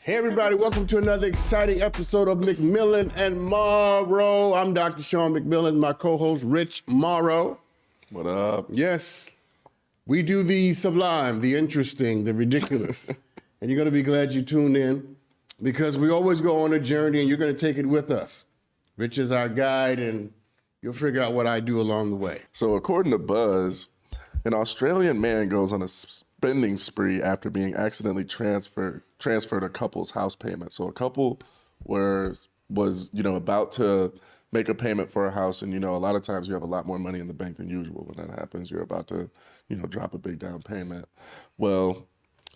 Hey everybody, welcome to another exciting episode of McMillan and Morrow. I'm Dr. Sean McMillan, my co-host Rich Morrow. What up? Yes, we do the sublime, the interesting, the ridiculous. And you're gonna be glad you tuned in because we always go on a journey and you're gonna take it with us. Rich is our guide and you'll figure out what I do along the way. So according to Buzz, an Australian man goes on a spending spree after being accidentally transferred a couple's house payment. So a couple was about to make a payment for a house, and a lot of times you have a lot more money in the bank than usual when that happens. You're about to drop a big down payment. Well,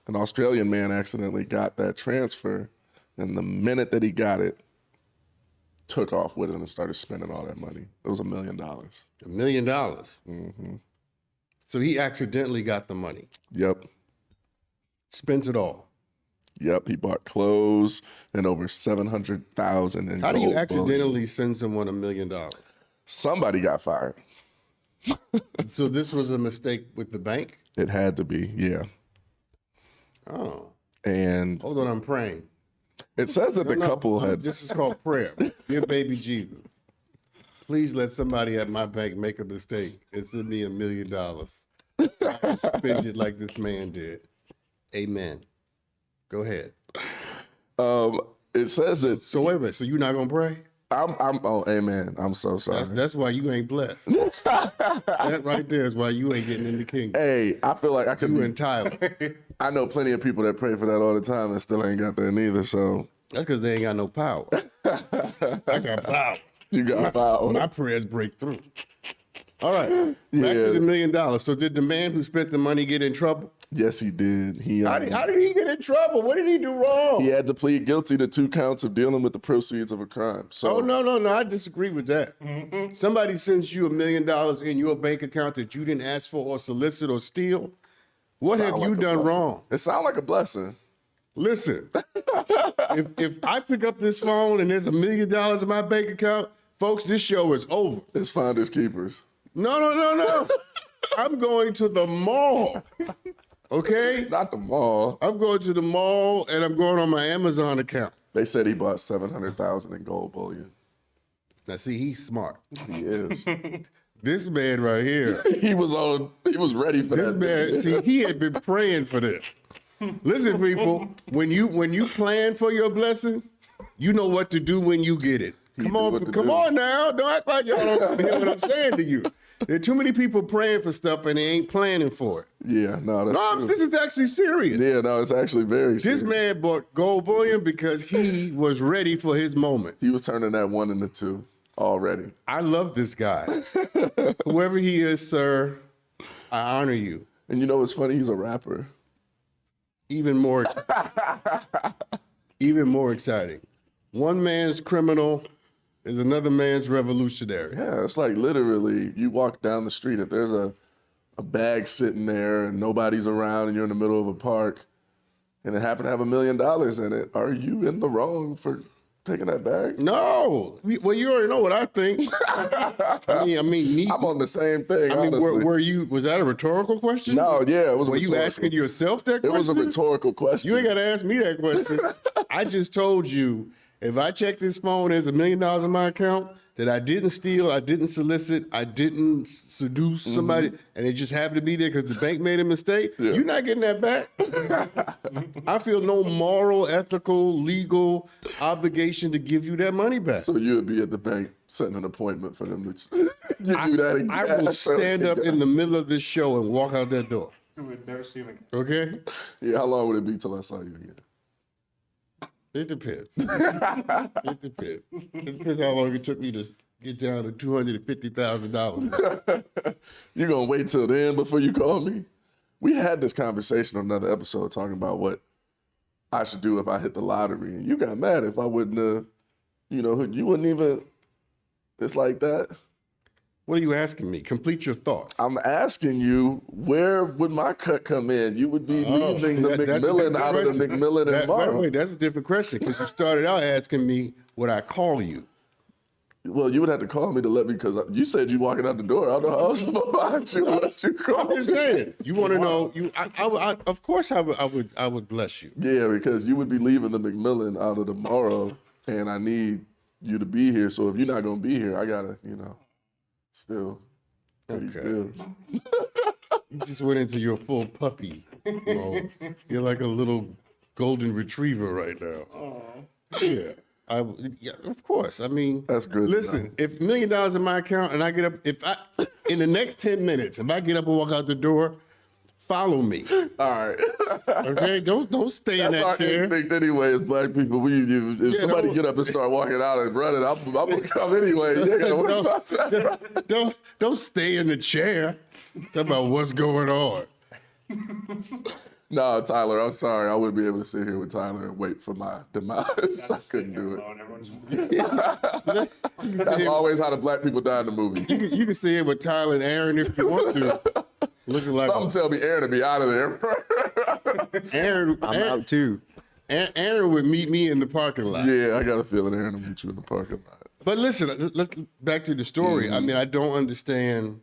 an Australian man accidentally got that transfer, and the minute that he got it, took off with it and started spending all that money. It was $1 million. $1 million? Mm-hmm. So he accidentally got the money. Yep. Spent it all. Yep, he bought clothes and over $700,000 in gold. How do you accidentally bullion. send someone $1 million? Somebody got fired. So this was a mistake with the bank? It had to be, yeah. Oh. And Hold on, I'm praying. it says that the couple had... This is called prayer. Dear baby Jesus, please let somebody at my bank make a mistake and send me $1 million. Spend it like this man did. Amen. Go ahead. It says that... So wait a minute. So you're not gonna pray? Oh, amen. I'm so sorry. That's why you ain't blessed. That right there is why you ain't getting in the kingdom. Hey, I feel like I could You be... and Tyler. I know plenty of people that pray for that all the time and still ain't got that neither, so... That's because they ain't got no power. I got power. You got power. My prayers break through. All right, back to the $1 million. So did the man who spent the money get in trouble? Yes, he did. How did he get in trouble? What did he do wrong? He had to plead guilty to 2 counts of dealing with the proceeds of a crime. So, Oh, no, I disagree with that. Somebody sends you $1 million in your bank account that you didn't ask for or solicit or steal. What have you done wrong? It sounds like a blessing. Listen, if I pick up this phone and there's $1 million in my bank account, folks, this show is over. It's finders keepers. No. I'm going to the mall. Okay? Not the mall. I'm going to the mall and I'm going on my Amazon account. They said he bought $700,000 in gold bullion. Now, see, he's smart. He is. This man right here. He was ready for This that. man, see, he had been praying for this. Listen, people, when you plan for your blessing, you know what to do when you get it. Come on now. Don't act like y'all don't hear what I'm saying to you. There are too many people praying for stuff and they ain't planning for it. Yeah, no, that's true. This is actually serious. Yeah, no, it's actually very serious. This man bought gold bullion because he was ready for his moment. He was turning that 1 into 2 already. I love this guy. Whoever he is, sir, I honor you. And you know what's funny? He's a rapper. Even more exciting. One man's criminal is another man's revolutionary. Yeah, it's like literally you walk down the street. If there's a bag sitting there and nobody's around and you're in the middle of a park and it happened to have $1 million in it, are you in the wrong for taking that bag? No. Well, you already know what I think. I mean, I'm on the same thing, honestly. Was that a rhetorical question? No, yeah, it was Were rhetorical. you asking yourself that question? It was a rhetorical question. You ain't got to ask me that question. I just told you, if I check this phone, there's $1 million in my account that I didn't steal, I didn't solicit, I didn't seduce somebody, and it just happened to be there because the bank made a mistake. Yeah. You're not getting that back. I feel no moral, ethical, legal obligation to give you that money back. So you would be at the bank setting an appointment for them to do that again. I will stand up in the middle of this show and walk out that door. You would never see him again. Okay? Yeah, how long would it be till I saw you again? It depends. It depends. It depends how long it took me to get down to $250,000. You gonna wait till then before you call me? We had this conversation on another episode talking about what I should do if I hit the lottery, and you got mad if I wouldn't have, you wouldn't even. It's like that. What are you asking me? Complete your thoughts. I'm asking you, where would my cut come in? You would be leaving the McMillan out of the McMillan and Morrow. Wait, that's a different question because you started out asking me what I call you. Well, you would have to call me to let me, because you said you walking out the door. I don't know how else I'm gonna find you unless you call I'm me. just saying. You want to know? Of course, I would bless you. Yeah, because you would be leaving the McMillan out of tomorrow, and I need you to be here. So if you're not gonna be here, I gotta, still pay these bills. You just went into your full puppy mode. You're like a little golden retriever right now. Yeah. Yeah, of course. I mean, That's good. Listen, if $1 million in my account and I get up, in the next 10 minutes, if I get up and walk out the door, follow me. All right. Okay? Don't stay in That's that our chair. instinct anyway as black people. If somebody get up and start walking out and running, I'm gonna come anyway. You ain't gotta worry about that. Don't stay in the chair. Talk about what's going on. No, Tyler, I'm sorry. I wouldn't be able to sit here with Tyler and wait for my demise. I couldn't do it. That's always how the black people die in the movie. You can see it with Tyler and Aaron if you want to. Looking like Something tell me Aaron to be out of there. Aaron, I'm out too. Aaron would meet me in the parking lot. Yeah, I got a feeling Aaron will meet you in the parking lot. But listen, let's back to the story. I mean, I don't understand.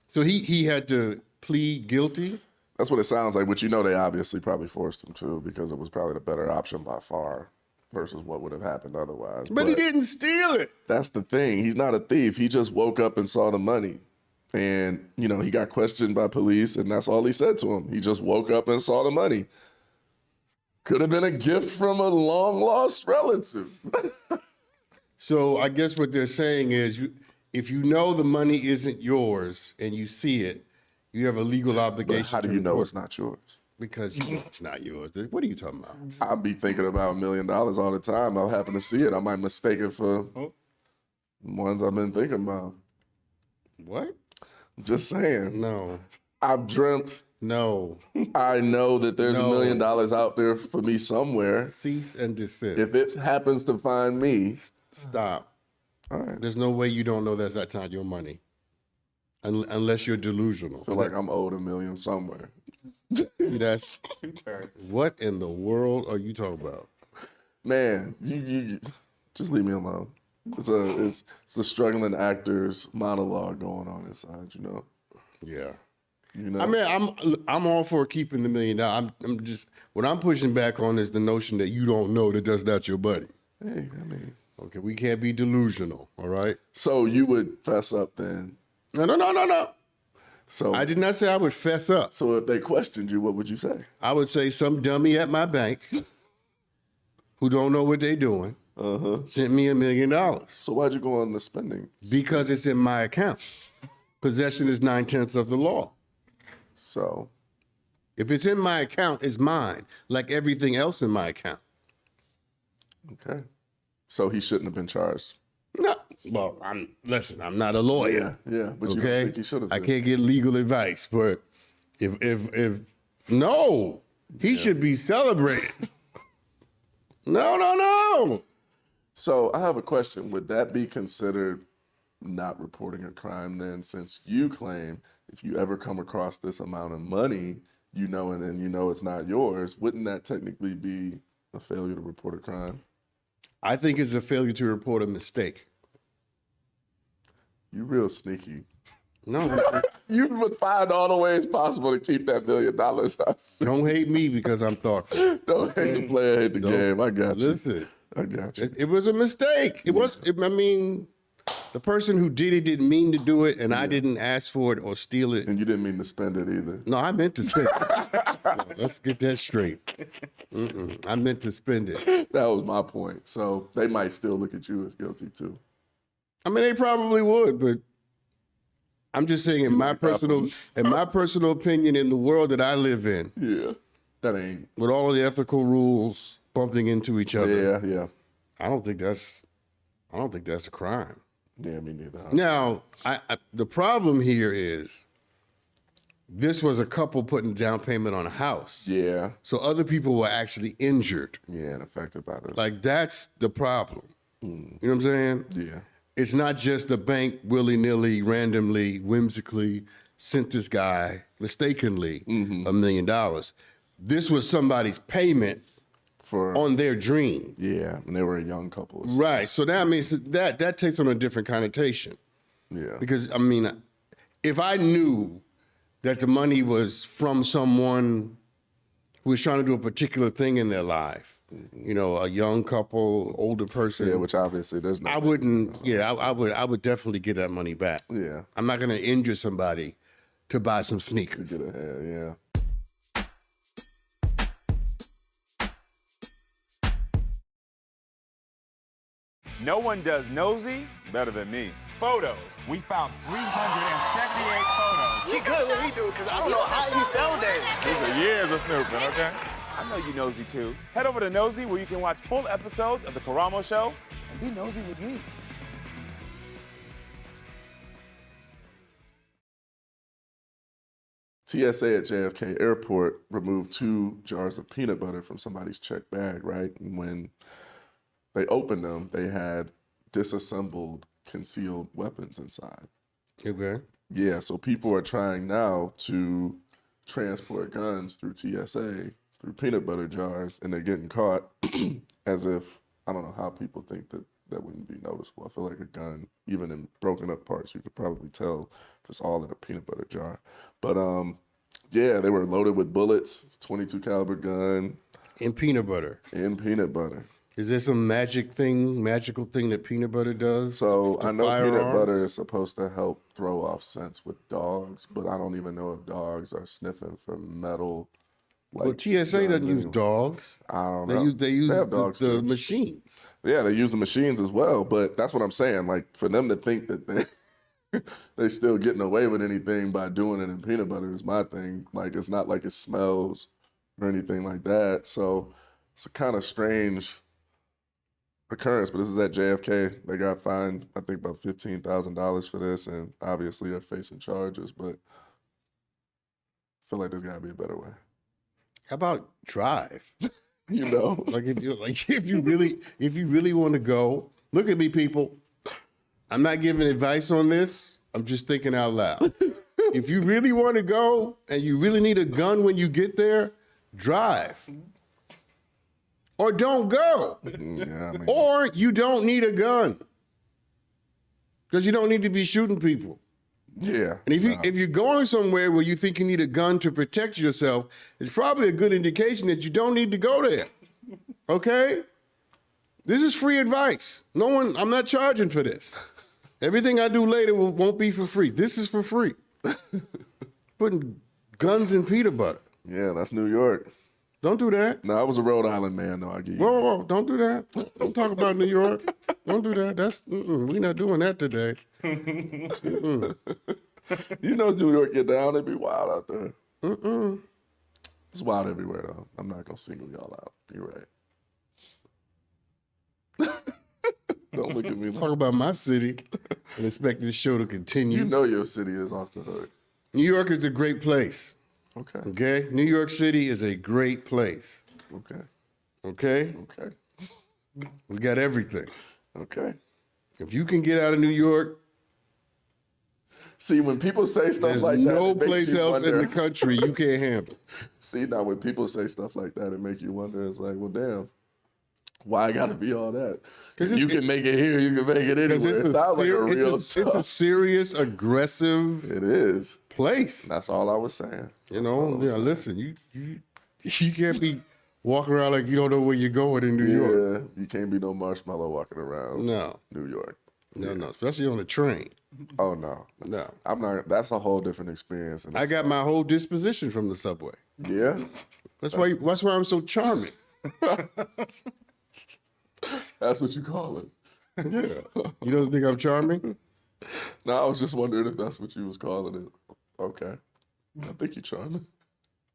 So he had to plead guilty. That's what it sounds like, which they obviously probably forced him to, because it was probably the better option by far versus what would have happened otherwise. But he didn't steal it. That's the thing. He's not a thief. He just woke up and saw the money. And, he got questioned by police, and that's all he said to him. He just woke up and saw the money. Could have been a gift from a long-lost relative. So I guess what they're saying is if you know the money isn't yours and you see it, you have a legal obligation. But how do you know it's not yours? Because it's not yours. What are you talking about? I'll be thinking about $1 million all the time. I'll happen to see it. I might mistake it for ones I've been thinking about. What? Just saying. No. I've dreamt. No. I know that there's No. $1 million out there for me somewhere. Cease and desist. If it happens to find me. Stop. All right. There's no way you don't know that's not your money. Unless you're delusional. I feel like I'm owed $1 million somewhere. That's what in the world are you talking about? Man, you just leave me alone. It's a struggling actor's monologue going on inside, Yeah. You I mean, I'm all for keeping the $1 million. I'm just what I'm pushing back on is the notion that you don't know that that's not your buddy. Hey, I mean, Okay, we can't be delusional. All right. so you would fess up then? No. So I did not say I would fess up. So if they questioned you, what would you say? I would say some dummy at my bank who don't know what they're doing sent me $1 million So why'd you go on the spending? because it's in my account. Possession is 9/10 of the law. So If it's in my account, it's mine, like everything else in my account. okay, so he shouldn't have been charged. No, well, I'm not a lawyer. Yeah, but you don't Okay, think he should have. I can't get legal advice, but if no, he should be celebrated. No. So I have a question. Would that be considered not reporting a crime then, since you claim if you ever come across this amount of money, and then it's not yours, wouldn't that technically be a failure to report a crime? I think it's a failure to report a mistake. You real sneaky. No, You would find all the ways possible to keep that $1 million. I see. don't hate me because I'm thoughtful. Don't hate the player, hate the game. I got you. Listen, I got you. it was a mistake. The person who did it didn't mean to do it, and I didn't ask for it or steal it. And you didn't mean to spend it either. No, I meant to spend it. No, let's get that straight. I meant to spend it. That was my point. So they might still look at you as guilty too. I mean, they probably would, but I'm just saying, in my personal opinion, in the world that I live in, Yeah. That ain't. with all of the ethical rules bumping into each other, Yeah. I don't think that's a crime. Yeah, me neither. Now, the problem here is this was a couple putting down payment on a house. Yeah. So other people were actually injured. Yeah, and affected by this. Like, that's the problem. You know what I'm saying? Yeah. It's not just the bank willy-nilly, randomly, whimsically sent this guy mistakenly $1 million. This was somebody's payment on their dream. Yeah, and they were a young couple. Right. So that means that takes on a different connotation. Yeah. Because, I mean, if I knew that the money was from someone who was trying to do a particular thing in their life, you know, a young couple, older person. Yeah, which obviously there's no. I wouldn't, I would definitely get that money back. Yeah. I'm not going to injure somebody to buy some sneakers. Get ahead, yeah. No one does Nosey better than me. Photos. We found 378 photos. He good what he do, because I don't know how he found that. These are years of snooping, okay? I know you nosy too. Head over to Nosey where you can watch full episodes of The Karamo Show and be nosy with me. TSA at JFK Airport removed 2 jars of peanut butter from somebody's checked bag, right? And when they opened them, they had disassembled concealed weapons inside. Okay. Yeah, so people are trying now to transport guns through TSA, through peanut butter jars, and they're getting caught as if, I don't know how people think that that wouldn't be noticeable. I feel like a gun, even in broken up parts, you could probably tell if it's all in a peanut butter jar. But yeah, they were loaded with bullets, 22 caliber gun. In peanut butter. In peanut butter. Is there some magical thing that peanut butter does? So I know firearms? peanut butter is supposed to help throw off scents with dogs, but I don't even know if dogs are sniffing for metal. Like Well, TSA doesn't use dogs. I don't know. They use have dogs the too. machines. Yeah, they use the machines as well, but that's what I'm saying. Like, for them to think that they're still getting away with anything by doing it in peanut butter is my thing. Like, it's not like it smells or anything like that. So it's a kind of strange occurrence, but this is at JFK. They got fined, I think, about $15,000 for this, and obviously are facing charges, but I feel like there's got to be a better way. How about drive? You know? if you really want to go, look at me, people. I'm not giving advice on this. I'm just thinking out loud. If you really want to go and you really need a gun when you get there, drive. Or don't go. Yeah, I mean, Or you don't need a gun. Because you don't need to be shooting people. yeah. And if you're going somewhere where you think you need a gun to protect yourself, it's probably a good indication that you don't need to go there. Okay? This is free advice. I'm not charging for this. Everything I do later won't be for free. This is for free. Putting guns in peanut butter. Yeah, that's New York. Don't do that. No, I was a Rhode Island man, though. I give you. Whoa, don't do that. Don't talk about New York. Don't do that. We're not doing that today. You know, New York get down, it be wild out there. It's wild everywhere, though. I'm not gonna single y'all out. You're right. Don't look at me. Talk about my city and expect this show to continue. You know your city is off the hook. New York is a great place. Okay. Okay? New York City is a great place. Okay. Okay? Okay. We got everything. Okay. If you can get out of New York, See, when people say stuff there's like that, no it makes place you else wonder. in the country you can't handle. See, now when people say stuff like that, it make you wonder. It's like, well, damn, why I gotta be all that? 'Cause You can make it here, you can make it anywhere. Because It sounds like a real it's a serious, aggressive It is. place. That's all I was saying. You know, listen, you can't be walking around like you don't know where you're going in New York. Yeah, you can't be no marshmallow walking around. No. New York. No, especially on the train. Oh no, No. I'm not. That's a whole different experience. I got my whole disposition from the subway. Yeah, That's why I'm so charming. that's what you call it. Yeah. You don't think I'm charming? No, I was just wondering if that's what you was calling it. Okay, I think you're charming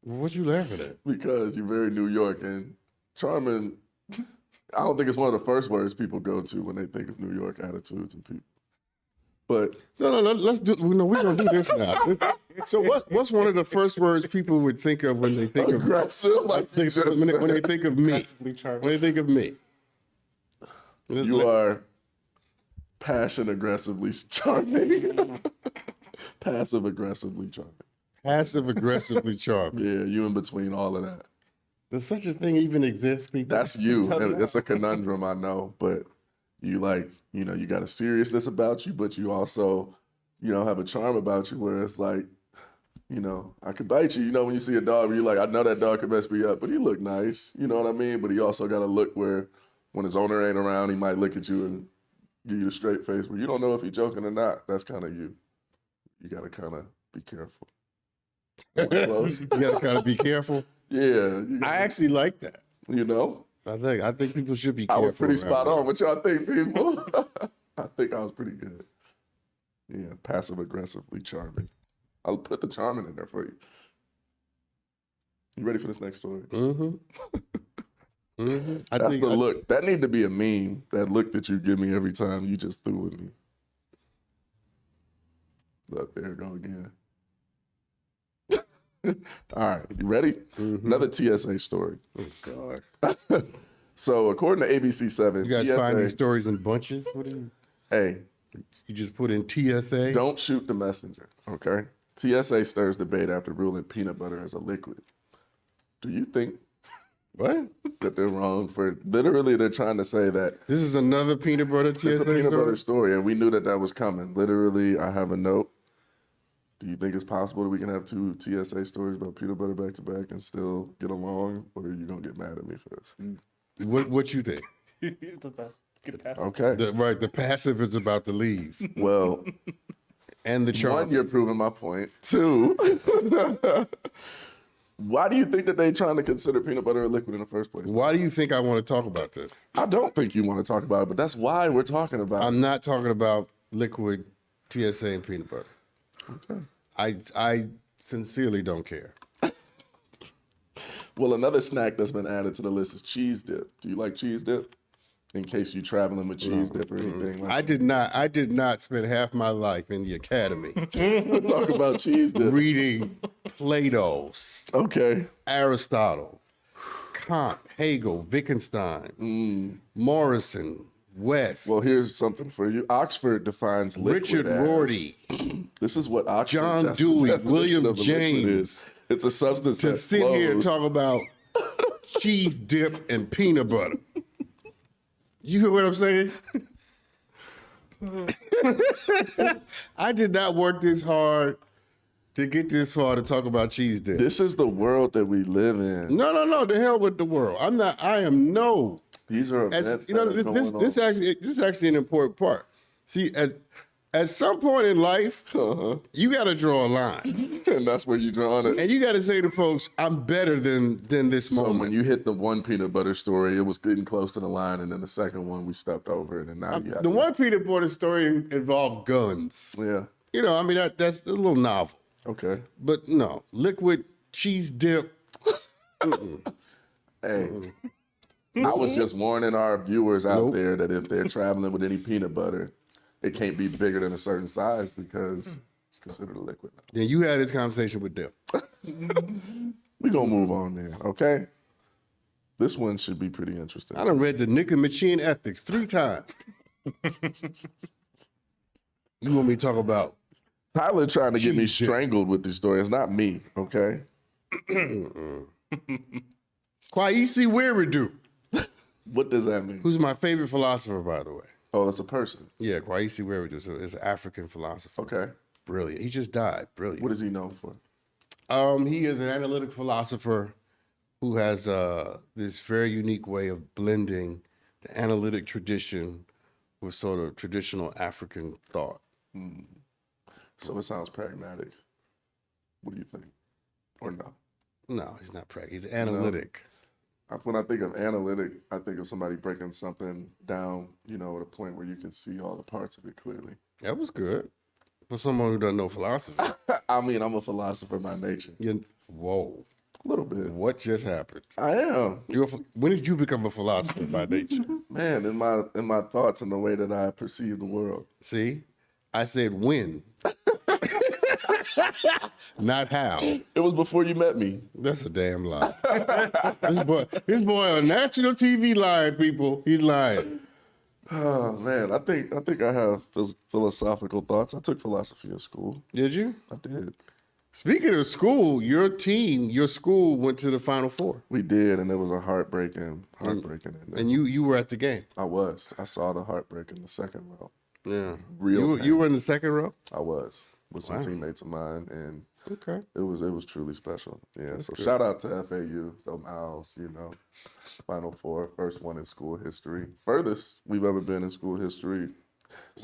What you laughing at? because you're very New York and charming. I don't think it's one of the first words people go to when they think of New York attitudes and people. But So let's do. No, we're gonna do this now. So what's one of the first words people would think of when they think of aggressive, like you just when they said. think of me? When they think of me, You are passion aggressively charming. Passive aggressively charming. passive aggressively charming. Yeah, you in between all of that. Does such a thing even exist, people? That's you. And it's a conundrum, I know, but you like, you got a seriousness about you, but you also, have a charm about you where it's like, I could bite you. When you see a dog, you're like, I know that dog could mess me up, but he look nice. You know what I mean? But he also got a look where when his owner ain't around, he might look at you and give you a straight face where you don't know if he's joking or not. That's kind of you. You got to kind of be careful. You got to kind of be careful. Yeah. I actually like that. I think people should be careful. I was pretty spot on. What y'all think, people? I think I was pretty good. Yeah, passive aggressively charming. I'll put the charming in there for you. You ready for this next story? Mm-hmm. That's the look. That need to be a meme. That look that you give me every time you just threw with me. Look, there you go again. All right, you ready? Mm-hmm. Another TSA story. Oh, God. So, according to ABC7, you guys TSA, find these stories in bunches? What do you? Hey. You just put in TSA? Don't shoot the messenger, okay? TSA stirs debate after ruling peanut butter as a liquid. Do you think what? That they're wrong for, literally they're trying to say that. This is another peanut butter TSA It's a peanut story? butter story, and we knew that was coming. Literally, I have a note. Do you think it's possible that we can have two TSA stories about peanut butter back to back and still get along, or are you gonna get mad at me for this? What you think? Okay. The passive is about to leave. Well, and the charm. One, you're proving my point. Two, why do you think that they're trying to consider peanut butter a liquid in the first place? Why do you think I want to talk about this? I don't think you want to talk about it, but that's why we're talking about it. I'm not talking about liquid TSA and peanut butter. Okay. I sincerely don't care. Well, another snack that's been added to the list is cheese dip. Do you like cheese dip? In case you're traveling with cheese dip or anything like that. I did not spend half my life in the academy to talk about cheese dip. Reading Plato's. Okay. Aristotle, Kant, Hegel, Wittgenstein, Morrison, West. Well, here's something for you. Oxford defines liquid Richard as, Rorty. This is what Oxford John Dewey, William James. Is. It's a substance to that sit flows. here and talk about cheese dip and peanut butter. You hear what I'm saying? I did not work this hard to get this far to talk about cheese dip. This is the world that we live in. No. The hell with the world. These are events this is actually an important part. See, at some point in life, you got to draw a line. And that's where you draw it. And you got to say to folks, I'm better than this moment. So when you hit the one peanut butter story, it was getting close to the line. And then the second one, we stepped over it. And now you have the one peanut butter story involved guns. Yeah. That's a little novel. Okay. But no, liquid cheese dip. Hey. I was just warning our viewers out there that if they're traveling with any peanut butter, it can't be bigger than a certain size because it's considered a liquid. Then you had this conversation with them. We're going to move on then, okay? This one should be pretty interesting. I done read the Nick and Machine Ethics 3 times. You want me to talk about Tyler trying to get me cheese dip. strangled with this story. It's not me, okay? Kwesi Wiredu. What does that mean? Who's my favorite philosopher, by the way. Oh, that's a person. Yeah, Kwesi Wiredu is an African philosopher. Okay. Brilliant. He just died. Brilliant. What is he known for? He is an analytic philosopher who has this very unique way of blending the analytic tradition with sort of traditional African thought. So it sounds pragmatic. What do you think? Or no? No, he's not pragmatic. He's analytic. When I think of analytic, I think of somebody breaking something down, at a point where you can see all the parts of it clearly. That was good. For someone who doesn't know philosophy. I mean, I'm a philosopher by nature. Whoa. A little bit. What just happened? I am. When did you become a philosopher by nature? Man, in my thoughts and the way that I perceive the world. See? I said when. Not how. It was before you met me. That's a damn lie. This boy on national TV lying, people. He's lying. Oh man, I think I have philosophical thoughts. I took philosophy in school. Did you? I did. Speaking of school, your school went to the Final Four. We did, and it was a heartbreaking. And you were at the game. I saw the heartbreak in the second row. Yeah. Real You were in the second row? I was with some teammates of mine, and Okay. it was truly special. Yeah. So shout out to FAU, them Owls, Final Four, first one in school history, furthest we've ever been in school history.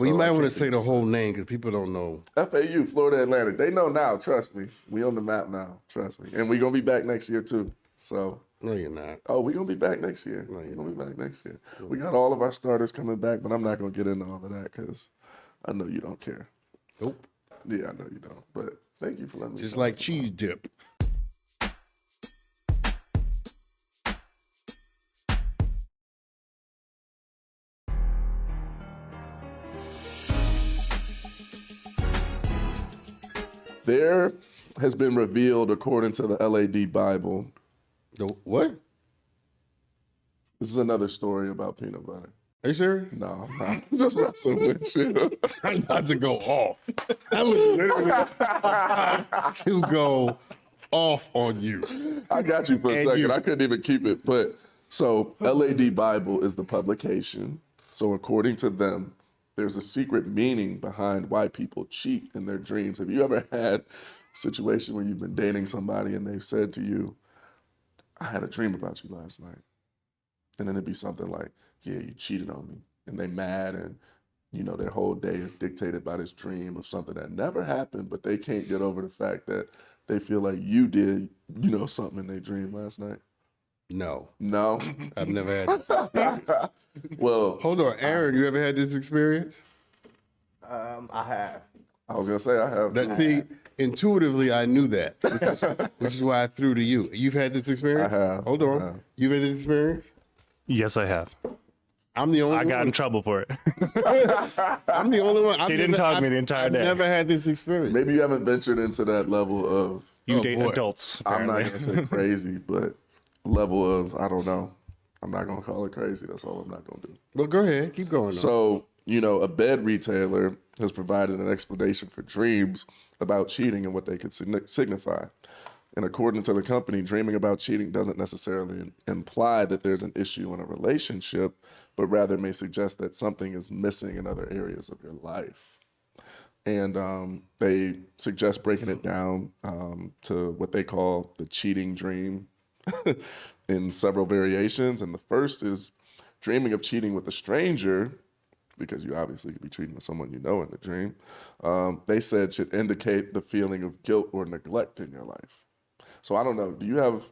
Well, you So might I want to can't say the whole name because people don't know. FAU, Florida Atlantic. They know now, trust me. We on the map now, trust me. And we going to be back next year too. So, No, you're not. oh, we going to be back next year. No, We're you're going to be back next year. We got all of our starters coming back, but I'm not going to get into all of that because I know you don't care. Nope. Yeah, I know you don't. But thank you for letting me. Just talk like about cheese dip. There has been revealed, according to the LAD Bible, The what? this is another story about peanut butter. Are you serious? No, I'm just messing with you. I'm about to go off. I was literally about to go off on you. I got you for a And second. you. I couldn't even keep it. But so LAD Bible is the publication. So according to them, there's a secret meaning behind why people cheat in their dreams. Have you ever had a situation where you've been dating somebody and they've said to you, I had a dream about you last night? And then it'd be something like, yeah, you cheated on me. And they mad and, their whole day is dictated by this dream of something that never happened, but they can't get over the fact that they feel like you did, something in their dream last night. No, No? I've never had this experience. Well, Hold on, Aaron, you ever had this experience? I have. I was going to say I have. That see, intuitively I knew that, which is why I threw to you. You've had this experience? I have. Hold I on. have. You've had this experience? Yes, I have. I'm the only I got one. in trouble for it. I'm the only one. They didn't talk to me the entire I've day. never had this experience. Maybe you haven't ventured into that level of, You Oh, date boy. adults. I'm not apparently. going to say crazy, but level of, I don't know. I'm not going to call it crazy. That's all I'm not going to do. Well, go ahead. Keep going. So, a bed retailer has provided an explanation for dreams about cheating and what they could signify. And according to the company, dreaming about cheating doesn't necessarily imply that there's an issue in a relationship, but rather may suggest that something is missing in other areas of your life. And they suggest breaking it down to what they call the cheating dream in several variations. And the first is dreaming of cheating with a stranger, because you obviously could be cheating with someone in the dream. They said should indicate the feeling of guilt or neglect in your life. So I don't know. Do you have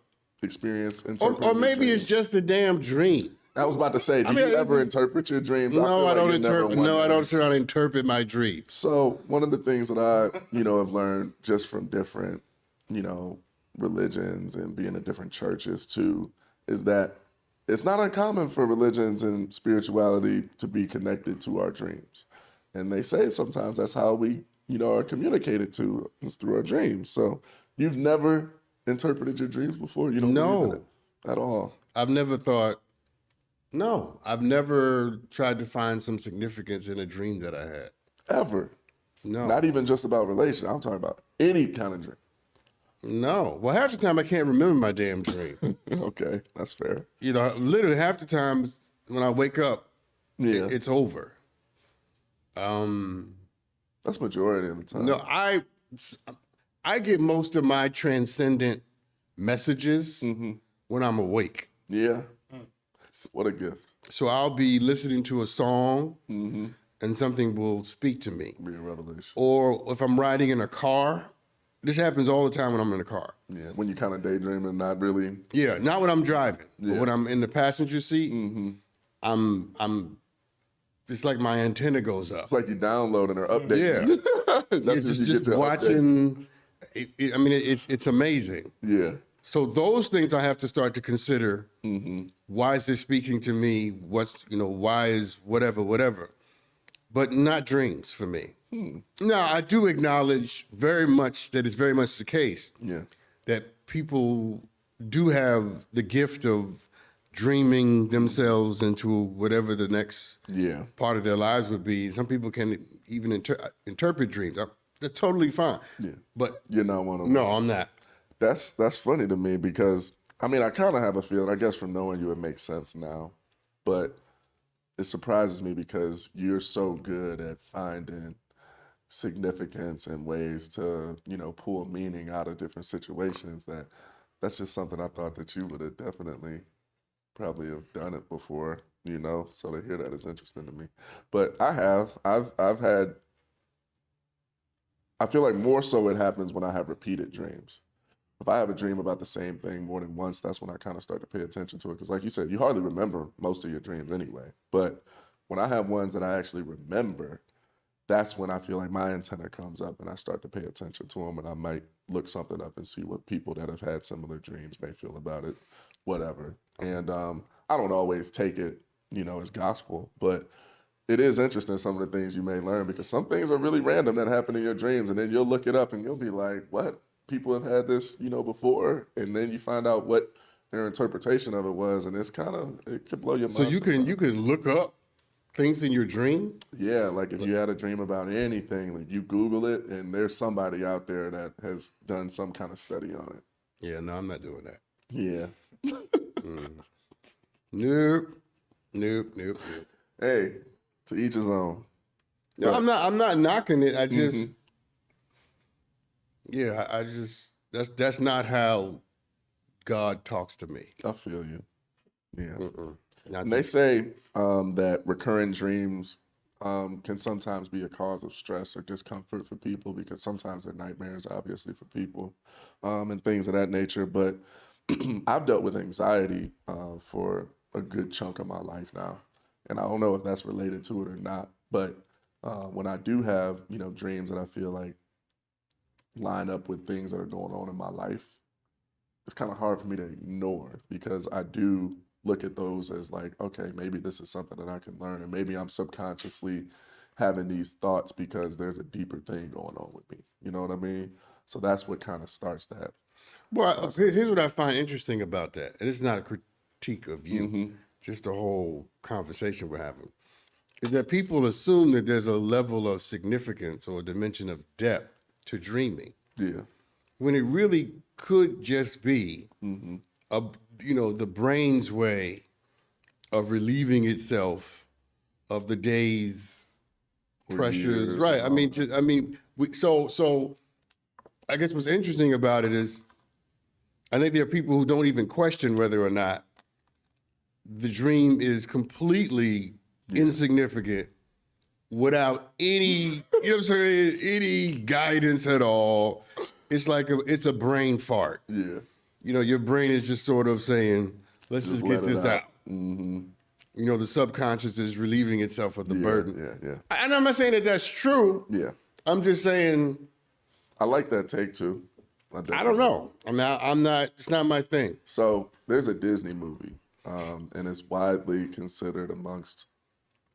experience interpreting or maybe dreams? it's just a damn dream. I was about to say, do you ever interpret your dreams? No, I don't interpret. interpret. No, I don't sit down and interpret my dreams. So one of the things that I, have learned just from different, religions and being in different churches too, is that it's not uncommon for religions and spirituality to be connected to our dreams. And they say sometimes that's how we, are communicated to, is through our dreams. So you've never interpreted your dreams before? You don't No. believe in it at all? I've never thought. No, I've never tried to find some significance in a dream that I had. Ever? No, Not even just about relation. I'm talking about any kind of dream. no. Well, half the time I can't remember my damn dream. Okay, that's fair. Literally half the time when I wake up, Yeah, it's over. that's majority of the time. No, I get most of my transcendent messages when I'm awake. Yeah. What a gift. So I'll be listening to a song and something will speak to me. Be a revelation. Or if I'm riding in a car, this happens all the time when I'm in a car. Yeah, when you kind of daydreaming, not really. Yeah, not when I'm driving, but Yeah. when I'm in the passenger seat, I'm. It's like my antenna goes up. It's like you downloading or updating. Yeah, That's You're when just, you get your update. watching. It's amazing. Yeah. So those things I have to start to consider. Why is this speaking to me? Why is whatever? But not dreams for me. Now, I do acknowledge very much that it's very much the case Yeah. that people do have the gift of dreaming themselves into whatever the next Yeah. part of their lives would be. Some people can even interpret dreams. They're totally fine. Yeah. But You're not one of them. no, I'm not. That's funny to me because, I mean, I kind of have a feeling, I guess from knowing you, it makes sense now. But it surprises me because you're so good at finding significance and ways to, pull meaning out of different situations that's just something I thought that you would have definitely probably have done it before, so to hear that is interesting to me. But I've had, I feel like more so it happens when I have repeated dreams. If I have a dream about the same thing more than once, that's when I kind of start to pay attention to it. Because like you said, you hardly remember most of your dreams anyway. But when I have ones that I actually remember, that's when I feel like my antenna comes up and I start to pay attention to them, and I might look something up and see what people that have had similar dreams may feel about it, whatever. And I don't always take it, as gospel, but it is interesting some of the things you may learn, because some things are really random that happen in your dreams, and then you'll look it up and you'll be like, what? People have had this, before, and then you find out what their interpretation of it was, and it could blow your mind. So you can look up things in your dream? Yeah, like if you had a dream about anything, like you Google it, and there's somebody out there that has done some kind of study on it. Yeah, no, I'm not doing that. Yeah. Nope. Hey, to each his own. No, I'm not knocking it. I just, I just that's not how God talks to me. I feel you. Yeah. Not And they say that recurring dreams can sometimes be a cause of stress or discomfort for people, because sometimes they're nightmares, obviously, for people and things of that nature. But I've dealt with anxiety for a good chunk of my life now. And I don't know if that's related to it or not. But when I do have, dreams that I feel like line up with things that are going on in my life, it's kind of hard for me to ignore, because I do look at those as like, okay, maybe this is something that I can learn, and maybe I'm subconsciously having these thoughts because there's a deeper thing going on with me. You know what I mean? So that's what kind of starts that. Well, here's what I find interesting about that. And it's not a critique of you, just the whole conversation we're having, is that people assume that there's a level of significance or a dimension of depth to dreaming. Yeah. When it really could just be the brain's way of relieving itself of the day's pressures. Right. So I guess what's interesting about it is I think there are people who don't even question whether or not the dream is completely insignificant without any, any guidance at all. It's like it's a brain fart. Yeah. Your brain is just sort of saying, let's just get this out. The subconscious is relieving itself of the burden. Yeah. And I'm not saying that that's true. Yeah. I'm just saying, I like that take too. I don't know. I'm not, it's not my thing. So there's a Disney movie, and it's widely considered amongst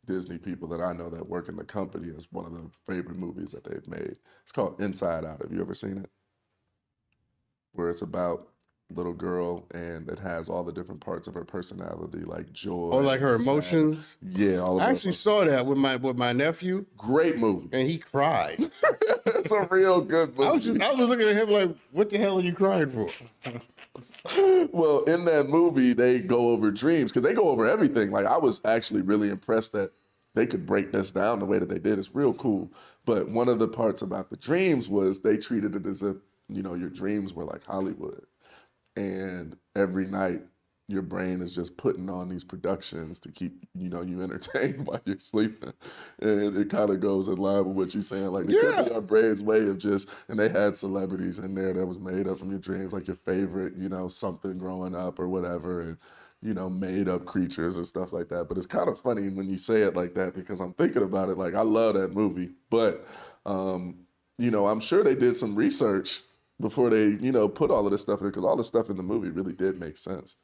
Disney people that I know that work in the company as one of the favorite movies that they've made. It's called Inside Out. Have you ever seen it? Where it's about a little girl and it has all the different parts of her personality, like joy. Or like her sad. emotions. Yeah, all of I that. actually saw that with my nephew, Great movie. and he cried. It's a real good movie. I was looking at him like, what the hell are you crying for? Well, in that movie, they go over dreams, because they go over everything. Like, I was actually really impressed that they could break this down the way that they did. It's real cool. But one of the parts about the dreams was they treated it as if, your dreams were like Hollywood. And every night, your brain is just putting on these productions to keep, you entertained while you're sleeping. And it kind of goes in line with what you're saying. Like, it could be our brain's way of just, and they had celebrities in there that was made up from your dreams, like your favorite, something growing up or whatever. And, made up creatures and stuff like that. But it's kind of funny when you say it like that, because I'm thinking about it, like, I love that movie. But, I'm sure they did some research before they, put all of this stuff in there, because all the stuff in the movie really did make sense,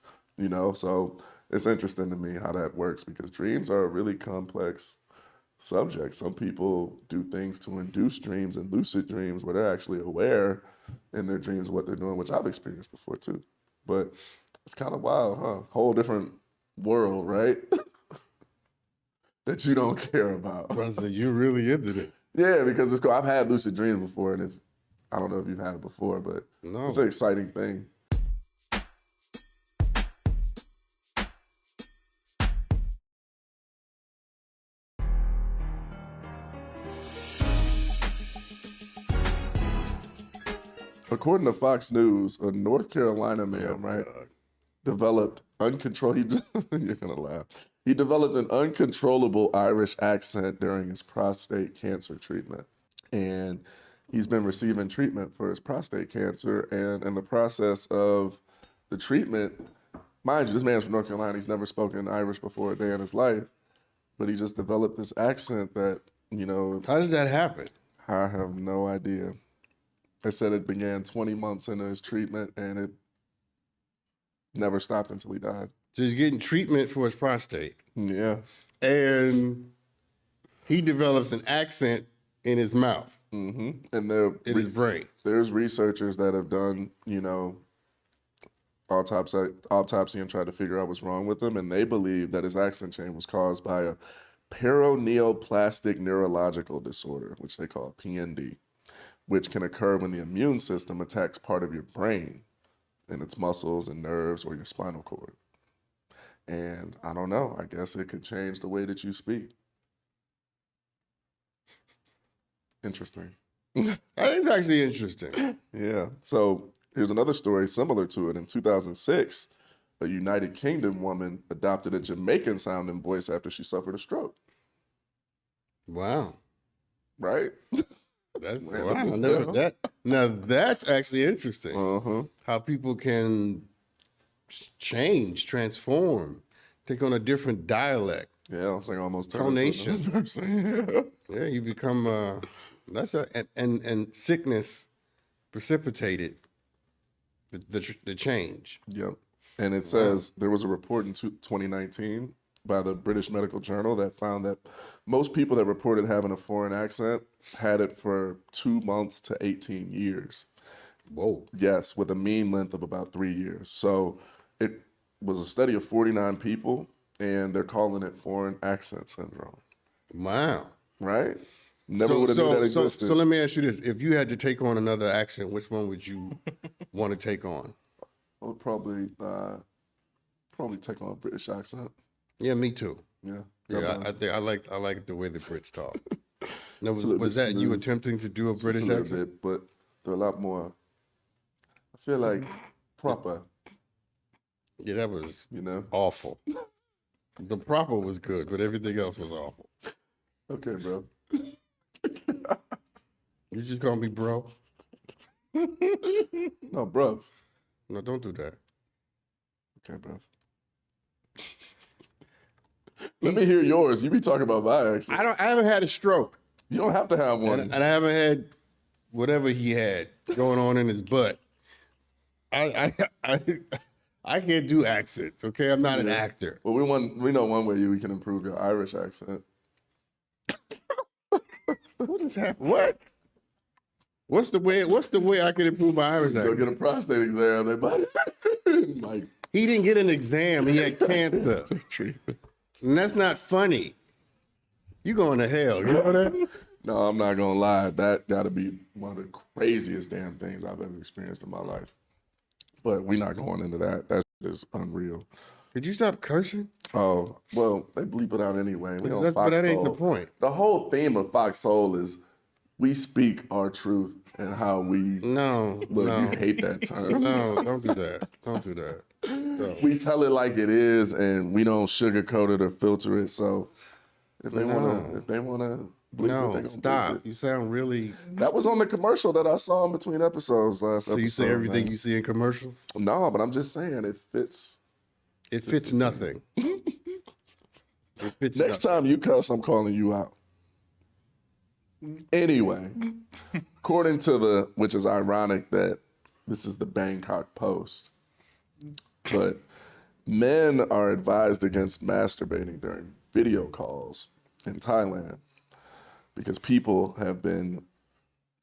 So it's interesting to me how that works, because dreams are a really complex subject. Some people do things to induce dreams and lucid dreams where they're actually aware in their dreams of what they're doing, which I've experienced before too. But it's kind of wild, huh? Whole different world, right? That you don't care about. I said, you really into this. Yeah, because it's cool. I've had lucid dreams before, and I don't know if you've had it before, but No. it's an exciting thing. According to Fox News, a North Carolina man, right, developed uncontrolled. You're gonna laugh. He developed an uncontrollable Irish accent during his prostate cancer treatment, and he's been receiving treatment for his prostate cancer. And in the process of the treatment, mind you, this man's from North Carolina. He's never spoken Irish before a day in his life, but he just developed this accent that, you know, How does that happen? I have no idea. They said it began 20 months into his treatment, and it never stopped until he died. So he's getting treatment for his prostate, Yeah. and he develops an accent in his mouth, And in his brain. there's researchers that have done, you know, autopsy and tried to figure out what's wrong with him, and they believe that his accent change was caused by a paraneoplastic neurological disorder, which they call PND, which can occur when the immune system attacks part of your brain and its muscles and nerves or your spinal cord. And I don't know, I guess it could change the way that you speak. Interesting. That is actually interesting. Yeah. So here's another story similar to it. In 2006, a United Kingdom woman adopted a Jamaican sounding voice after she suffered a stroke. Wow. Right? That's Man, wow. that's Never, good. that, now that's actually interesting. Uh-huh. How people can change, transform, take on a different dialect. Yeah, it's like almost Tonation. Yeah, you become that's and sickness precipitated the change. Yep. And it says there was a report in 2019 by the British Medical Journal that found that most people that reported having a foreign accent had it for 2 months to 18 years. Whoa. Yes, with a mean length of about 3 years. So it was a study of 49 people, and they're calling it foreign accent syndrome. Wow. Right? Never would have knew that existed. So let me ask you this: if you had to take on another accent, which one would you want to take on? I would probably take on a British accent. Yeah, me too. Yeah. Yeah, I think I like the way the Brits talk. Now, It's a little was bit that you smooth. attempting to do a Just British a little accent? bit, but they're a lot more, I feel like, proper, Yeah, that was you know? awful. The proper was good, but everything else was awful. Okay, bro. You just call me bro? No, bro. No, don't do that. Okay, bro. Let me hear yours. You be talking about my accent. I haven't had a stroke, You don't have to have one. and I haven't had whatever he had going on in his butt. I can't do accents. Okay, I'm not an actor. Well, we know one way we can improve your Irish accent. What just happened? What? What's the way I can improve my Irish Go accent? get a prostate exam. They might. Like, He didn't get an exam. He had cancer, treatment. and that's not funny. You going to hell? You know that? No, I'm not gonna lie. That gotta be one of the craziest damn things I've ever experienced in my life. But we're not going into that. That is unreal. Could you stop cursing? Oh, well, they bleep it out anyway. We on But that ain't the Foxhole. point. The whole theme of Foxhole is we speak our truth and how we No, look. no, You hate that term. no, don't do that. Don't do that. No. We tell it like it is, and we don't sugarcoat it or filter it. So if they No. wanna bleep it, No, they gonna stop. bleep it. You sound really. That was on the commercial that I saw in between episodes last So episode. you say everything man. you see in commercials? No, but I'm just saying it fits. It fits nothing. It fits Next nothing. time you cuss, I'm calling you out. Anyway, according to which is ironic that this is the Bangkok Post, but men are advised against masturbating during video calls in Thailand because people have been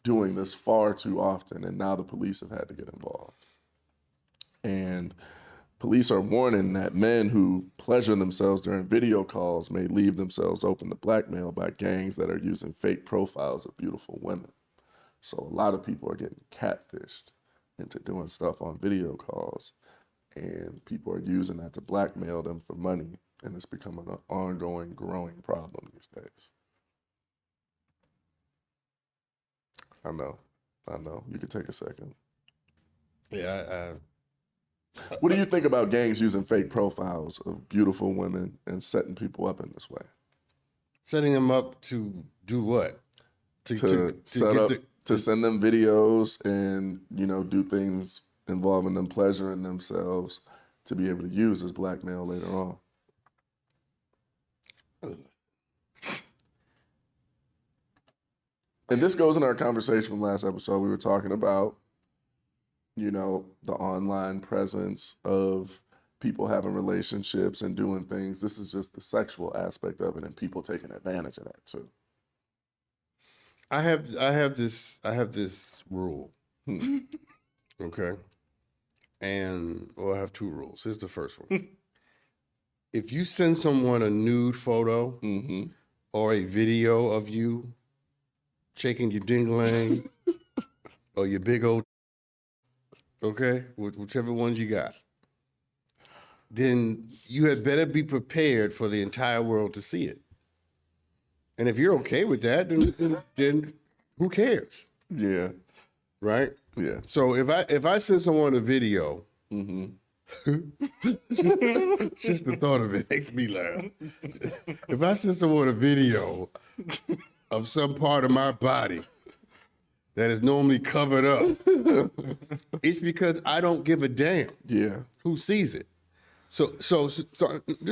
doing this far too often, and now the police have had to get involved. And Police are warning that men who pleasure themselves during video calls may leave themselves open to blackmail by gangs that are using fake profiles of beautiful women. So a lot of people are getting catfished into doing stuff on video calls, and people are using that to blackmail them for money, and it's becoming an ongoing, growing problem these days. I know. You could take a second. Yeah, What do you think about gangs using fake profiles of beautiful women and setting people up in this way? setting them up to do what? To get set up, the- to send them videos and, do things involving them pleasuring themselves to be able to use as blackmail later on. And this goes in our conversation from last episode. We were talking about, the online presence of people having relationships and doing things. This is just the sexual aspect of it, and people taking advantage of that too. I have this rule. Okay. And I have two rules. Here's the first one. If you send someone a nude photo or a video of you shaking your ding-a-ling or your big old, okay, whichever ones you got, then you had better be prepared for the entire world to see it. And if you're okay with that, then who cares? Yeah. Right? Yeah. So if I send someone a video, just the thought of it makes me laugh. If I send someone a video of some part of my body that is normally covered up, it's because I don't give a damn who sees it. So this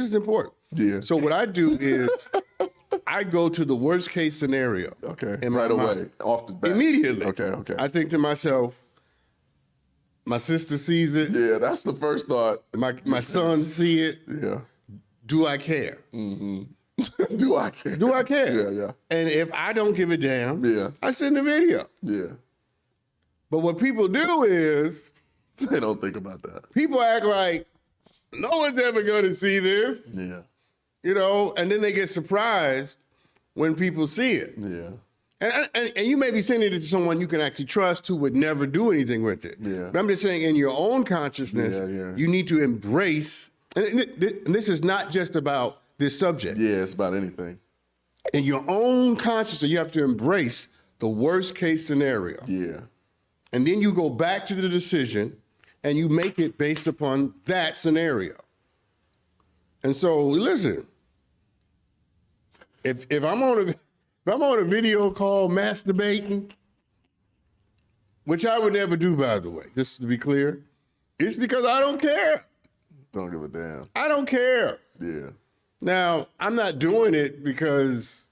is important. Yeah. So what I do is I go to the worst case scenario. Okay. in my Right away. mind. Off the bat. Immediately. Okay. I think to myself, my sister sees it. Yeah, that's the first thought. My son see it. Yeah. Do I care? Do I care? Do I care? Yeah. And if I don't give a damn, Yeah. I send the video. Yeah. But what people do is They don't think about that. people act like no one's ever going to see this, Yeah. and then they get surprised when people see it. Yeah. And you may be sending it to someone you can actually trust who would never do anything with it. Yeah. But I'm just saying, in your own consciousness, Yeah. you need to embrace, and this is not just about this subject. Yeah, it's about anything. In your own consciousness, you have to embrace the worst case scenario. Yeah. And then you go back to the decision and you make it based upon that scenario. And so, listen, if I'm on a video call masturbating, which I would never do, by the way, just to be clear, it's because I don't care. Don't give a damn. I don't care. Yeah. Now, I'm not doing it because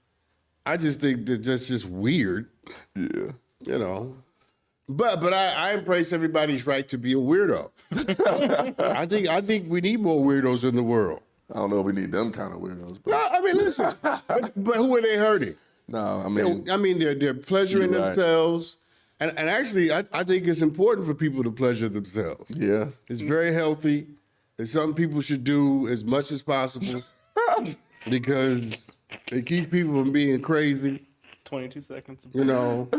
I just think that that's just weird, Yeah. But I embrace everybody's right to be a weirdo. I think we need more weirdos in the world. I don't know if we need them kind of weirdos. But No, I mean, listen, but who are they hurting? no, I mean, They're pleasuring You're right. themselves. And actually, I think it's important for people to pleasure themselves. yeah. It's very healthy. It's something people should do as much as possible because it keeps people from being crazy. 22 seconds. No,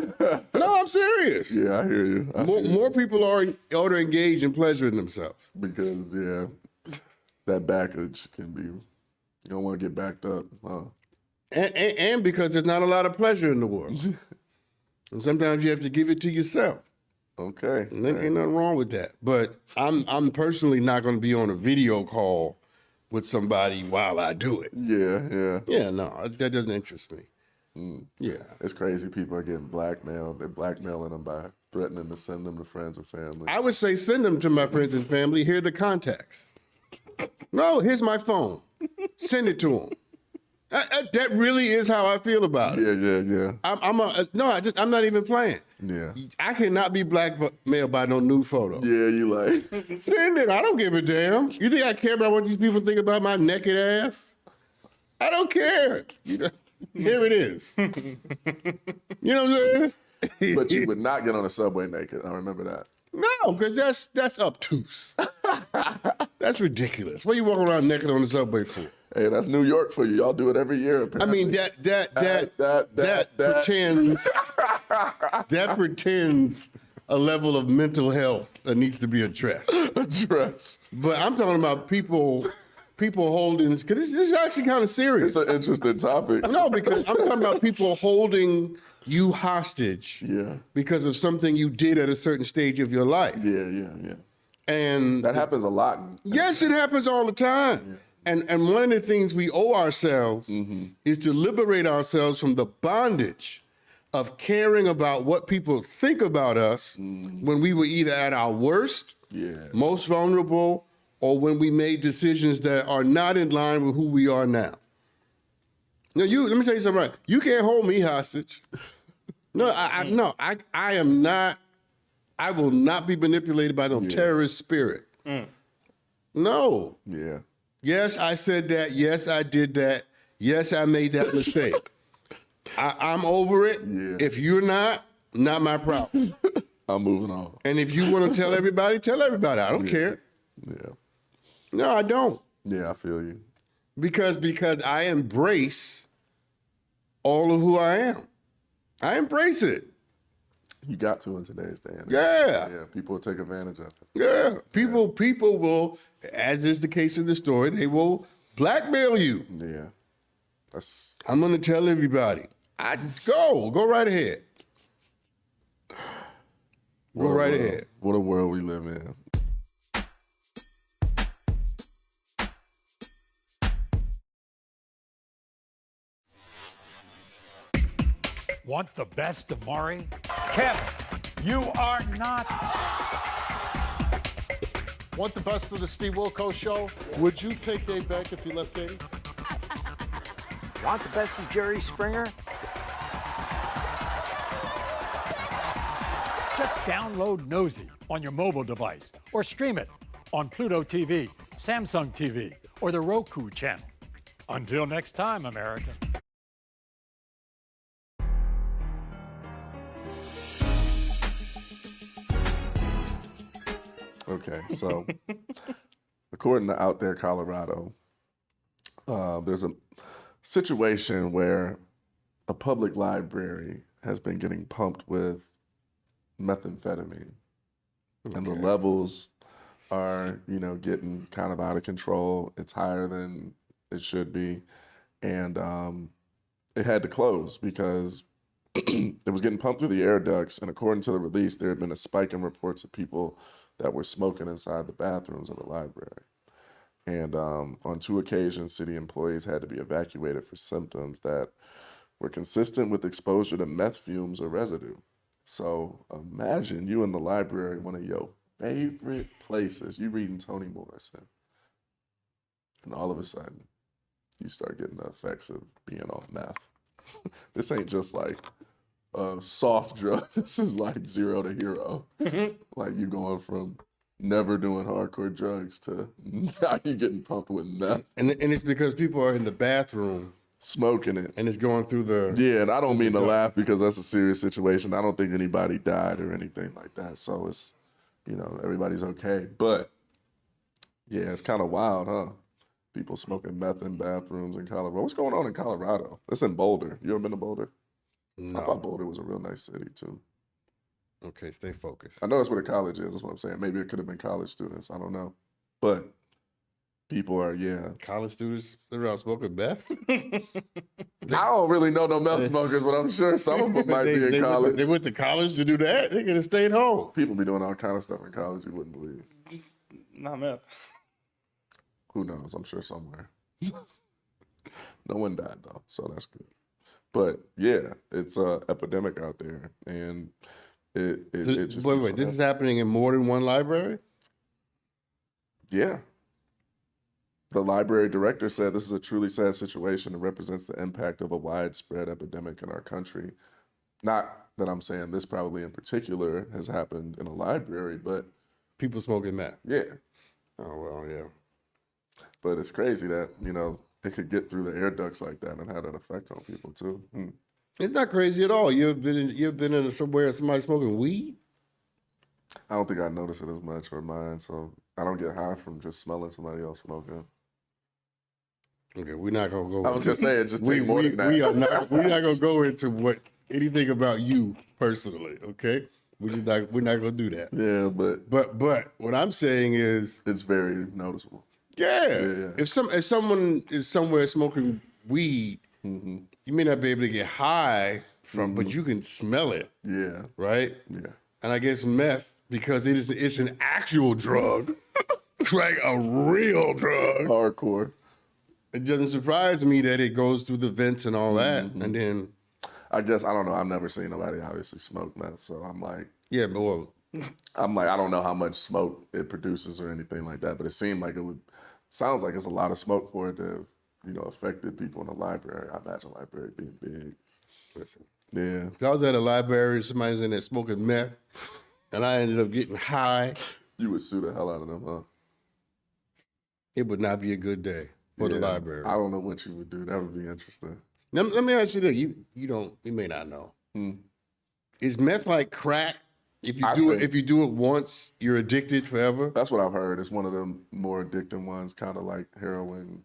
I'm serious. Yeah, I hear you. I hear you. More people ought to engage in pleasuring themselves. Because, that backage can be, you don't want to get backed up. And because there's not a lot of pleasure in the world. And sometimes you have to give it to yourself. Okay. And there ain't nothing wrong with that. But I'm personally not going to be on a video call with somebody while I do it. Yeah. Yeah, no, that doesn't interest me. Yeah. It's crazy. People are getting blackmailed. They're blackmailing them by threatening to send them to friends or family. I would say send them to my friends and family. Here are the contacts. No, here's my phone. Send it to them. That really is how I feel about it. Yeah. I'm not even playing. Yeah. I cannot be blackmailed by no nude photo. Yeah, you like. Send it. I don't give a damn. You think I care about what these people think about my naked ass? I don't care. Here it is. You know what I'm saying? But you would not get on a subway naked. I remember that. No, because that's obtuse. That's ridiculous. What are you walking around naked on the subway for? Hey, that's New York for you. Y'all do it every year. Apparently. I mean, that pretends a level of mental health that needs to be addressed. But I'm talking about people holding, because this is actually kind of serious. It's an interesting topic. No, because I'm talking about people holding you hostage because of something you did at a certain stage of your life. Yeah. And that happens a lot. Yes, it happens all the time. Yeah. And one of the things we owe ourselves is to liberate ourselves from the bondage of caring about what people think about us when we were either at our worst, most vulnerable, or when we made decisions that are not in line with who we are now. Now, let me tell you something. Right? You can't hold me hostage. No, I am not. I will not be manipulated by no terrorist spirit. No. Yeah. Yes, I said that. Yes, I did that. Yes, I made that mistake. I'm over it. Yeah. If you're not my problem. I'm moving on. And if you want to tell everybody, tell everybody. I don't care. Yeah. No, I don't. Yeah, I feel you. Because I embrace all of who I am. I embrace it. You got to in today's day. Yeah. Yeah, people will take advantage of it. Yeah. People will, as is the case in the story, they will blackmail you. Yeah. I'm going to tell everybody. Go right ahead. Go right ahead. What a world we live in. Want the best of Maury? Kevin, you are not. Want the best of the Steve Wilkos show? Would you take Dave back if you left Katie? Want the best of Jerry Springer? Just download Nosey on your mobile device or stream it on Pluto TV, Samsung TV, or the Roku channel. Until next time, America. Okay, so according to Out There, Colorado, there's a situation where a public library has been getting pumped with methamphetamine. Okay. And the levels are, getting kind of out of control. It's higher than it should be. And it had to close because it was getting pumped through the air ducts. And according to the release, there had been a spike in reports of people that were smoking inside the bathrooms of the library. And on 2 occasions, city employees had to be evacuated for symptoms that were consistent with exposure to meth fumes or residue. So imagine you in the library, one of your favorite places, you reading Toni Morrison, and all of a sudden, you start getting the effects of being on meth. This ain't just like a soft drug. This is like 0 to hero. Like you going from never doing hardcore drugs to now you getting pumped with meth. And it's because people are in the bathroom smoking it. And it's going through the... Yeah, and I don't mean to laugh because that's a serious situation. I don't think anybody died or anything like that. So it's, everybody's okay. But yeah, it's kind of wild, huh? People smoking meth in bathrooms in Colorado. What's going on in Colorado? It's in Boulder. You ever been to Boulder? No. I thought Boulder was a real nice city too. Okay, stay focused. I know that's where the college is. That's what I'm saying. Maybe it could have been college students. I don't know. But people are, College students, they're out smoking meth? I don't really know no meth smokers, but I'm sure some of them might be in college. They went to college to do that? They could have stayed home. People be doing all kind of stuff in college you wouldn't believe. Not meth. Who knows? I'm sure somewhere. No one died though, so that's good. But yeah, it's an epidemic out there, and it just... Wait, this is happening in more than one library? Yeah. The library director said this is a truly sad situation and represents the impact of a widespread epidemic in our country. Not that I'm saying this probably in particular has happened in a library, but... People smoking meth? Yeah. Oh, well, yeah. But it's crazy that, it could get through the air ducts like that and have that effect on people too. It's not crazy at all. You've been in somewhere somebody smoking weed? I don't think I notice it as much or mine, so I don't get high from just smelling somebody else smoking. Okay, we're not gonna go. I was gonna say it just take more than that. We're not gonna go into anything about you personally. Okay, we're not gonna do that. Yeah, but But what I'm saying is, it's very noticeable. yeah. If someone is somewhere smoking weed, you may not be able to get high from, but you can smell it. Yeah. Right. Yeah. And I guess meth, because it's an actual drug, right? A real drug. Hardcore. It doesn't surprise me that it goes through the vents and all that, and then I guess I don't know. I've never seen nobody obviously smoke meth, so I'm like, yeah, but well, I don't know how much smoke it produces or anything like that, but it seemed like it would. Sounds like it's a lot of smoke for it to, affected people in the library. I imagine the library being big. listen. Yeah. If I was at a library, somebody's in there smoking meth, and I ended up getting high, You would sue the hell out of them, huh? it would not be a good day for the library. I don't know what you would do. That would be interesting. Let me ask you this: you may not know. Is meth like crack? If you do it once, you're addicted forever. That's what I've heard. It's one of the more addicting ones, kind of like heroin,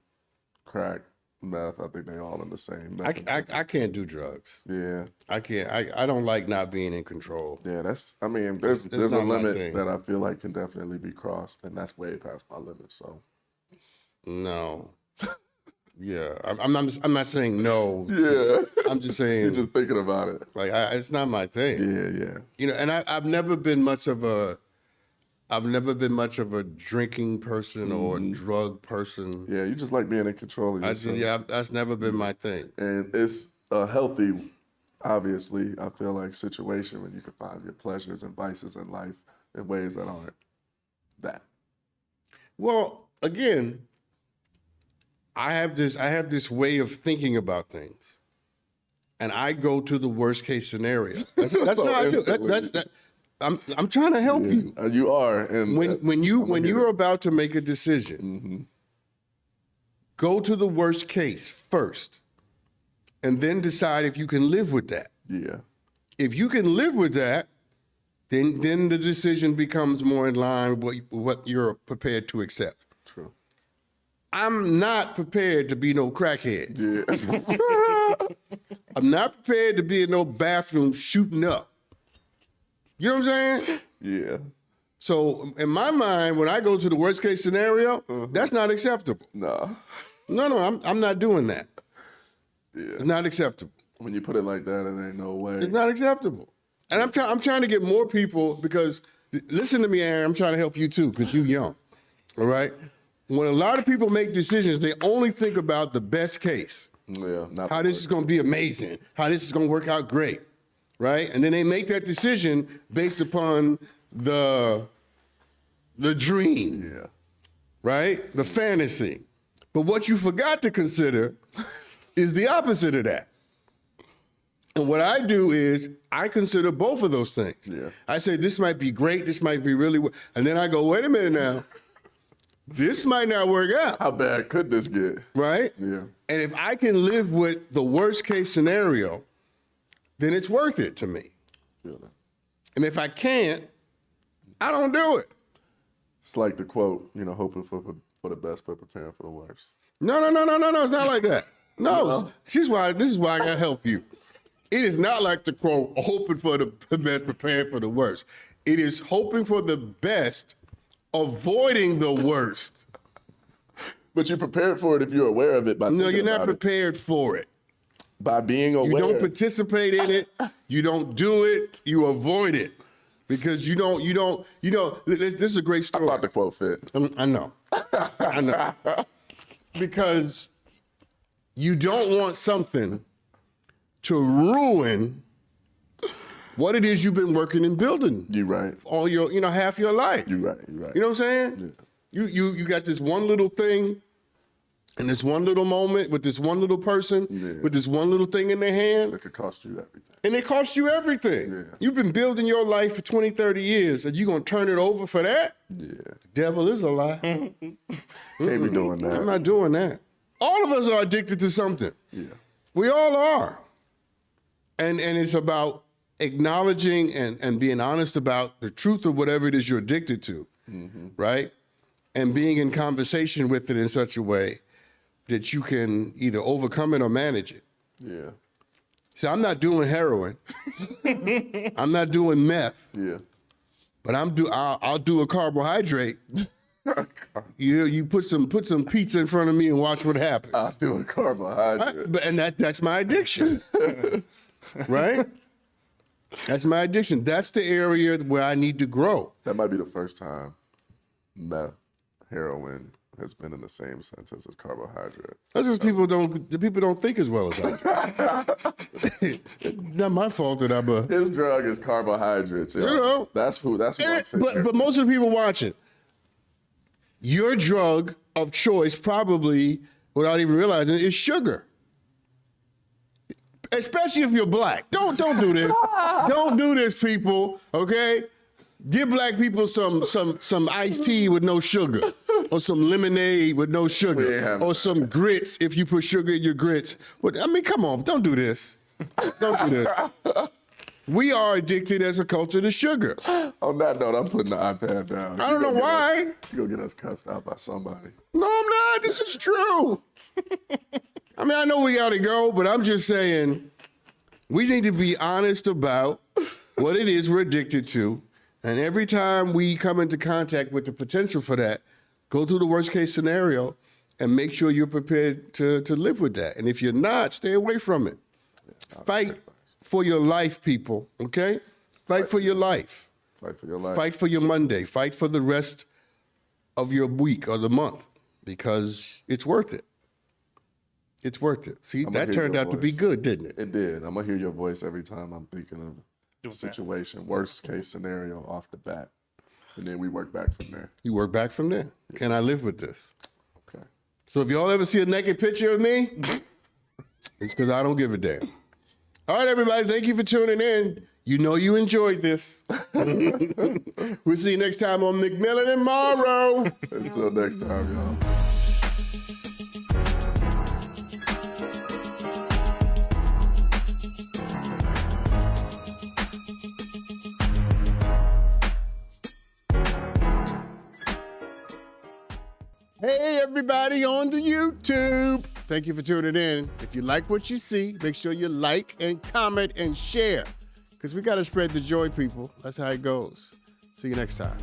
crack, meth. I think they all in the same. I can't do drugs. Yeah. I can't. I don't like not being in control. Yeah, there's a not my limit thing. that I feel like can definitely be crossed, and that's way past my limit. So. No. Yeah, I'm not saying no. Yeah. I'm just saying. You're just thinking about it. Like it's not my thing. Yeah. And I've never been much of a drinking person or a drug person. Yeah, you just like being in control of yourself. That's never been my thing. And it's a healthy, obviously, I feel like, situation when you can find your pleasures and vices in life in ways that aren't that. Well, again, I have this way of thinking about things, and I go to the worst case scenario. That's So what I do. I'm trying to help you. You are. And When you're about to make a decision, go to the worst case first, and then decide if you can live with that. Yeah. If you can live with that, then the decision becomes more in line with what you're prepared to accept. True. I'm not prepared to be no crackhead. Yeah. I'm not prepared to be in no bathroom shooting up. You know what I'm saying? Yeah. So in my mind, when I go to the worst case scenario, that's not acceptable. No. No, I'm not doing that. Yeah. It's not acceptable. When you put it like that, it ain't no way. It's not acceptable. And I'm trying to get more people, because listen to me, Aaron, I'm trying to help you too, because you're young. All right? When a lot of people make decisions, they only think about the best case. Yeah. Not How this is going to be amazing, how this is going to work out great, right? And then they make that decision based upon the dream, right? The fantasy. But what you forgot to consider is the opposite of that. And what I do is I consider both of those things. Yeah. I say, this might be great, this might be really, and then I go, wait a minute now. This might not work out. How bad could this get? Right? Yeah. And if I can live with the worst case scenario, then it's worth it to me. Feel that. And if I can't, I don't do it. It's like the quote, hoping for the best but preparing for the worst. No. It's not like that. No. This is why I gotta help you. It is not like the quote, hoping for the best, preparing for the worst. It is hoping for the best, avoiding the worst. But you're prepared for it if you're aware of it by No, thinking you're not about it. prepared for it. By being aware. You don't participate in it. You don't do it. You avoid it. Because you don't, this is a great story. I thought the quote fit. I know. I know. Because you don't want something to ruin what it is you've been working and building. You right. All your, half your life. You right. You right. You know what I'm saying? Yeah. You got this one little thing and this one little moment with this one little person with this one little thing in their hand. It could cost you everything. And it costs you everything. Yeah. You've been building your life for 20, 30 years, and you're going to turn it over for that? Yeah. The devil is a lie. Can't be doing that. I'm not doing that. All of us are addicted to something. Yeah. We all are. And it's about acknowledging and being honest about the truth of whatever it is you're addicted to, right? And being in conversation with it in such a way that you can either overcome it or manage it. Yeah. See, I'm not doing heroin. I'm not doing meth. Yeah. But I'll do a carbohydrate. You put some pizza in front of me and watch what happens. I'll do a carbohydrate. And that's my addiction. Right? That's my addiction. That's the area where I need to grow. That might be the first time meth, heroin has been in the same sentence as carbohydrate. That's because people don't think as well as I do. It's not my fault that I'm a... His drug is carbohydrates. You know. That's what I'm saying. But most of the people watching, your drug of choice probably, without even realizing it, is sugar. Especially if you're black. Don't do this. Don't do this, people, okay? Give black people some iced tea with no sugar, or some lemonade with no sugar, or some grits if you put sugar in your grits. But I mean, come on, don't do this. Don't do this. We are addicted as a culture to sugar. On that note, I'm putting the iPad down. I don't know why. You're going to get us cussed out by somebody. No, I'm not. This is true. I mean, I know we got to go, but I'm just saying we need to be honest about what it is we're addicted to. And every time we come into contact with the potential for that, go through the worst case scenario and make sure you're prepared to live with that. And if you're not, stay away from it. Fight for your life, people, okay? Fight for your life. Fight for your life. Fight for your Monday. Fight for the rest of your week or the month, because it's worth it. It's worth it. See, that turned out to be good, didn't it? It did. I'm going to hear your voice every time I'm thinking of a situation, worst case scenario off the bat. And then we work back from there. You work back from there. Can I live with this? Okay. So if y'all ever see a naked picture of me, it's because I don't give a damn. All right, everybody, thank you for tuning in. You know you enjoyed this. We'll see you next time on McMillan and Morrow. Until next time, y'all. Hey, everybody on the YouTube. Thank you for tuning in. If you like what you see, make sure you like and comment and share, because we got to spread the joy, people. That's how it goes. See you next time.